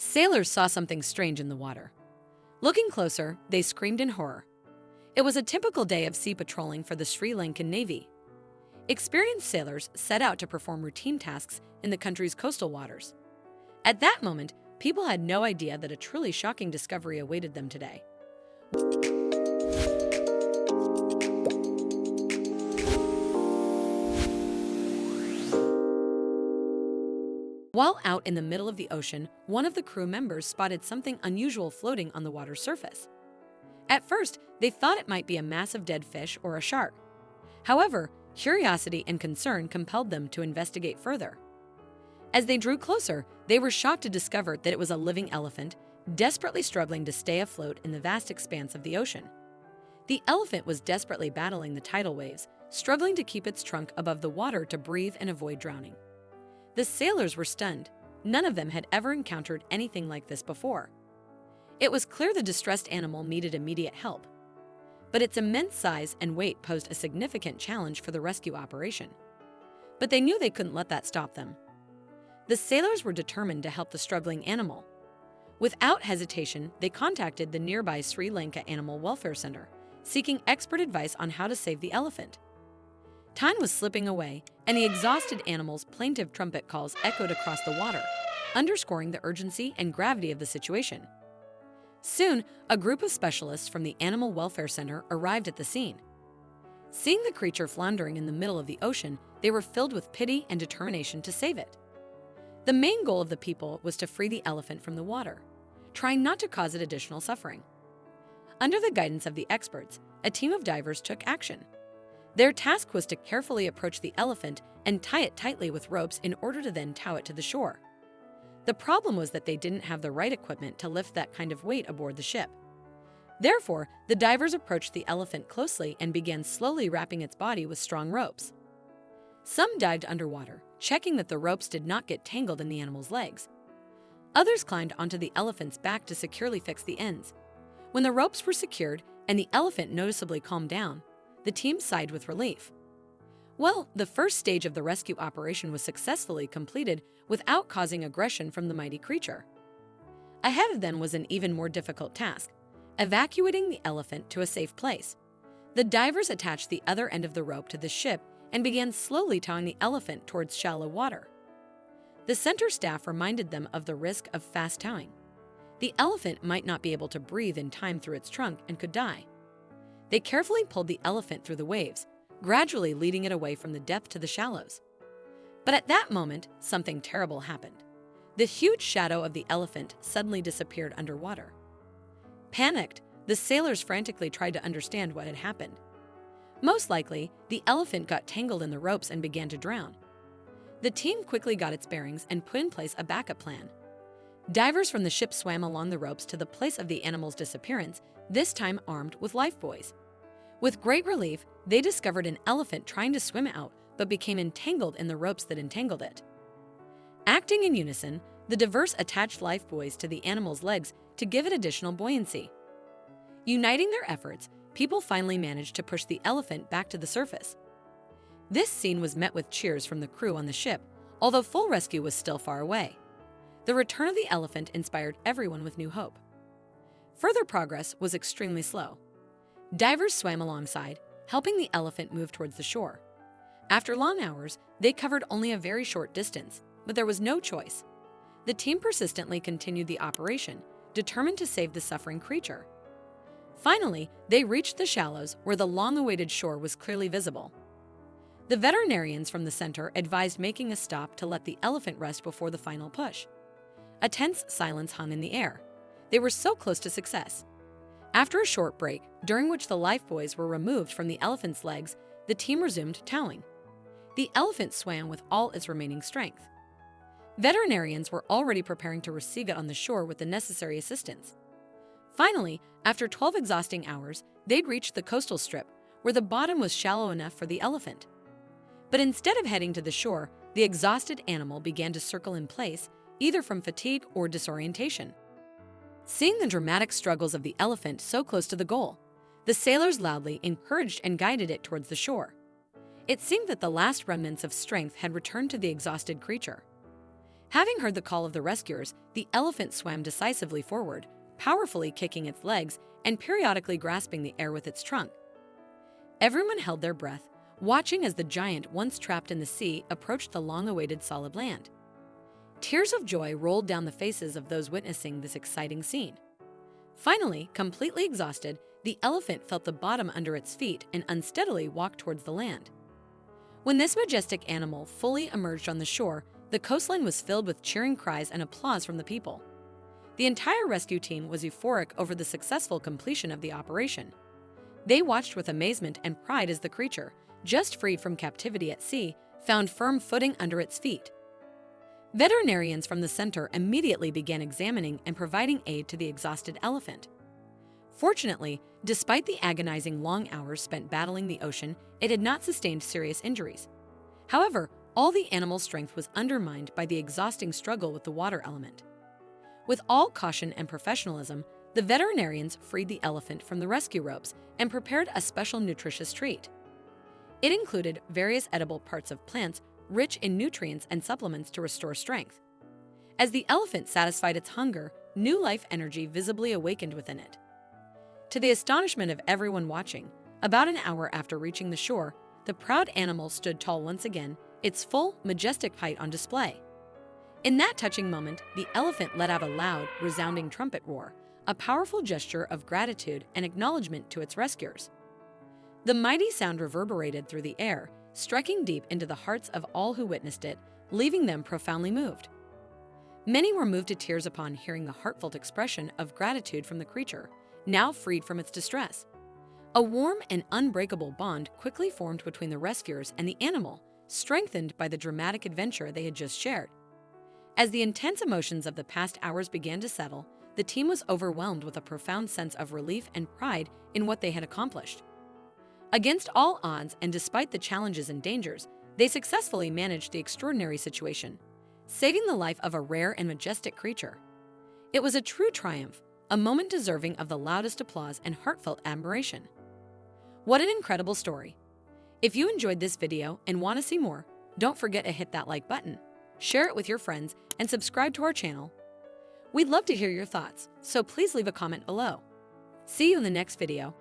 Sailors saw something strange in the water. Looking closer, they screamed in horror. It was a typical day of sea patrolling for the Sri Lankan Navy. Experienced sailors set out to perform routine tasks in the country's coastal waters. At that moment, people had no idea that a truly shocking discovery awaited them today. While out in the middle of the ocean, one of the crew members spotted something unusual floating on the water's surface. At first, they thought it might be a massive dead fish or a shark. However, curiosity and concern compelled them to investigate further. As they drew closer, they were shocked to discover that it was a living elephant, desperately struggling to stay afloat in the vast expanse of the ocean. The elephant was desperately battling the tidal waves, struggling to keep its trunk above the water to breathe and avoid drowning. The sailors were stunned. None of them had ever encountered anything like this before. It was clear the distressed animal needed immediate help. But its immense size and weight posed a significant challenge for the rescue operation. But they knew they couldn't let that stop them. The sailors were determined to help the struggling animal. Without hesitation, they contacted the nearby Sri Lanka Animal Welfare Center, seeking expert advice on how to save the elephant. Time was slipping away, and the exhausted animal's plaintive trumpet calls echoed across the water, underscoring the urgency and gravity of the situation. Soon, a group of specialists from the Animal Welfare Center arrived at the scene. Seeing the creature floundering in the middle of the ocean, they were filled with pity and determination to save it. The main goal of the people was to free the elephant from the water, trying not to cause it additional suffering. Under the guidance of the experts, a team of divers took action. Their task was to carefully approach the elephant and tie it tightly with ropes in order to then tow it to the shore. The problem was that they didn't have the right equipment to lift that kind of weight aboard the ship. Therefore, the divers approached the elephant closely and began slowly wrapping its body with strong ropes. Some dived underwater, checking that the ropes did not get tangled in the animal's legs. Others climbed onto the elephant's back to securely fix the ends. When the ropes were secured and the elephant noticeably calmed down, the team sighed with relief. Well, the first stage of the rescue operation was successfully completed without causing aggression from the mighty creature. Ahead of them was an even more difficult task: evacuating the elephant to a safe place. The divers attached the other end of the rope to the ship and began slowly towing the elephant towards shallow water. The center staff reminded them of the risk of fast towing. The elephant might not be able to breathe in time through its trunk and could die. They carefully pulled the elephant through the waves, gradually leading it away from the depth to the shallows. But at that moment, something terrible happened. The huge shadow of the elephant suddenly disappeared underwater. Panicked, the sailors frantically tried to understand what had happened. Most likely, the elephant got tangled in the ropes and began to drown. The team quickly got its bearings and put in place a backup plan. Divers from the ship swam along the ropes to the place of the animal's disappearance, this time armed with lifebuoys. With great relief, they discovered an elephant trying to swim out but became entangled in the ropes that entangled it. Acting in unison, the divers attached lifebuoys to the animal's legs to give it additional buoyancy. Uniting their efforts, people finally managed to push the elephant back to the surface. This scene was met with cheers from the crew on the ship, although full rescue was still far away. The return of the elephant inspired everyone with new hope. Further progress was extremely slow. Divers swam alongside, helping the elephant move towards the shore. After long hours, they covered only a very short distance, but there was no choice. The team persistently continued the operation, determined to save the suffering creature. Finally, they reached the shallows where the long-awaited shore was clearly visible. The veterinarians from the center advised making a stop to let the elephant rest before the final push. A tense silence hung in the air. They were so close to success. After a short break, during which the lifebuoys were removed from the elephant's legs, the team resumed towing. The elephant swam with all its remaining strength. Veterinarians were already preparing to receive it on the shore with the necessary assistance. Finally, after 12 exhausting hours, they'd reached the coastal strip, where the bottom was shallow enough for the elephant. But instead of heading to the shore, the exhausted animal began to circle in place, either from fatigue or disorientation. Seeing the dramatic struggles of the elephant so close to the goal, the sailors loudly encouraged and guided it towards the shore. It seemed that the last remnants of strength had returned to the exhausted creature. Having heard the call of the rescuers, the elephant swam decisively forward, powerfully kicking its legs and periodically grasping the air with its trunk. Everyone held their breath, watching as the giant, once trapped in the sea, approached the long-awaited solid land. Tears of joy rolled down the faces of those witnessing this exciting scene. Finally, completely exhausted, the elephant felt the bottom under its feet and unsteadily walked towards the land. When this majestic animal fully emerged on the shore, the coastline was filled with cheering cries and applause from the people. The entire rescue team was euphoric over the successful completion of the operation. They watched with amazement and pride as the creature, just freed from captivity at sea, found firm footing under its feet. Veterinarians from the center immediately began examining and providing aid to the exhausted elephant. Fortunately, despite the agonizing long hours spent battling the ocean, it had not sustained serious injuries. However, all the animal's strength was undermined by the exhausting struggle with the water element. With all caution and professionalism, the veterinarians freed the elephant from the rescue ropes and prepared a special nutritious treat. It included various edible parts of plants rich in nutrients and supplements to restore strength. As the elephant satisfied its hunger, new life energy visibly awakened within it. To the astonishment of everyone watching, about an hour after reaching the shore, the proud animal stood tall once again, its full, majestic height on display. In that touching moment, the elephant let out a loud, resounding trumpet roar, a powerful gesture of gratitude and acknowledgement to its rescuers. The mighty sound reverberated through the air, striking deep into the hearts of all who witnessed it, leaving them profoundly moved. Many were moved to tears upon hearing the heartfelt expression of gratitude from the creature, now freed from its distress. A warm and unbreakable bond quickly formed between the rescuers and the animal, strengthened by the dramatic adventure they had just shared. As the intense emotions of the past hours began to settle, the team was overwhelmed with a profound sense of relief and pride in what they had accomplished. Against all odds and despite the challenges and dangers, they successfully managed the extraordinary situation, saving the life of a rare and majestic creature. It was a true triumph, a moment deserving of the loudest applause and heartfelt admiration. What an incredible story! If you enjoyed this video and want to see more, don't forget to hit that like button, share it with your friends, and subscribe to our channel. We'd love to hear your thoughts, so please leave a comment below. See you in the next video.